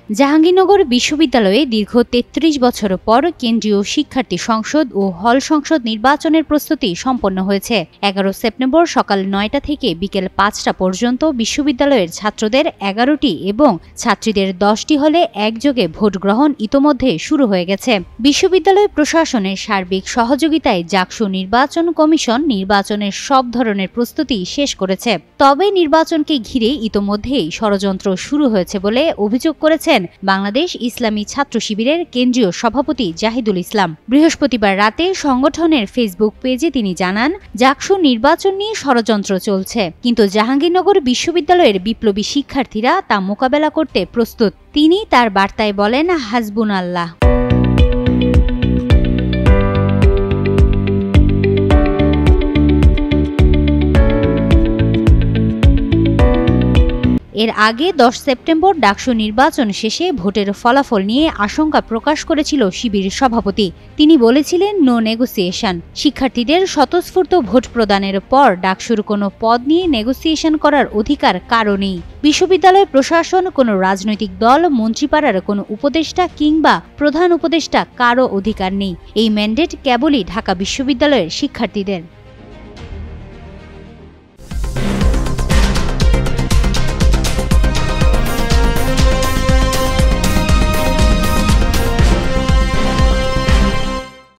জাহাঙ্গীরনগর বিশ্ববিদ্যালয়ে দীর্ঘ ৩৩ বছর পর কেন্দ্রীয় শিক্ষার্থী সংসদ ও হল সংসদ নির্বাচনের প্রস্তুতি সম্পন্ন হয়েছে। ১১ সেপ্টেম্বর সকাল ৯টা থেকে বিকেল ৫টা পর্যন্ত বিশ্ববিদ্যালয়ের ছাত্রদের ১১টি এবং ছাত্রীদের ১০টি হলে একযোগে ভোট গ্রহণ ইতোমধ্যে শুরু হয়ে গেছে। বিশ্ববিদ্যালয় প্রশাসনের সার্বিক সহযোগিতায় জাকসু নির্বাচন কমিশন নির্বাচনের সব ধরনের প্রস্তুতি শেষ করেছে। তবে নির্বাচনকে ঘিরে ইতোমধ্যেই ষড়যন্ত্র শুরু হয়েছে বলে অভিযোগ করেছেন বাংলাদেশ ইসলামী ছাত্র শিবিরের কেন্দ্রীয় সভাপতি জাহিদুল ইসলাম। বৃহস্পতিবার রাতে সংগঠনের ফেসবুক পেজে তিনি জানান, জাকসু নির্বাচন নিয়ে ষড়যন্ত্র চলছে, কিন্তু জাহাঙ্গীরনগর বিশ্ববিদ্যালয়ের বিপ্লবী শিক্ষার্থীরা তা মোকাবেলা করতে প্রস্তুত। তিনি তার বার্তায় বলেন, হাসবুনাল্লাহ। এর আগে ১০ সেপ্টেম্বর ডাকসু নির্বাচন শেষে ভোটের ফলাফল নিয়ে আশঙ্কা প্রকাশ করেছিল শিবির সভাপতি। তিনি বলেছিলেন, নো নেগোসিয়েশন। শিক্ষার্থীদের স্বতঃস্ফূর্ত ভোট প্রদানের পর ডাকসুর কোনো পদ নিয়ে নেগোসিয়েশন করার অধিকার কারও নেই। বিশ্ববিদ্যালয় প্রশাসন, কোনো রাজনৈতিক দল, মন্ত্রীপাড়ার কোনো উপদেষ্টা কিংবা প্রধান উপদেষ্টা কারও অধিকার নেই। এই ম্যান্ডেট কেবলই ঢাকা বিশ্ববিদ্যালয়ের শিক্ষার্থীদের।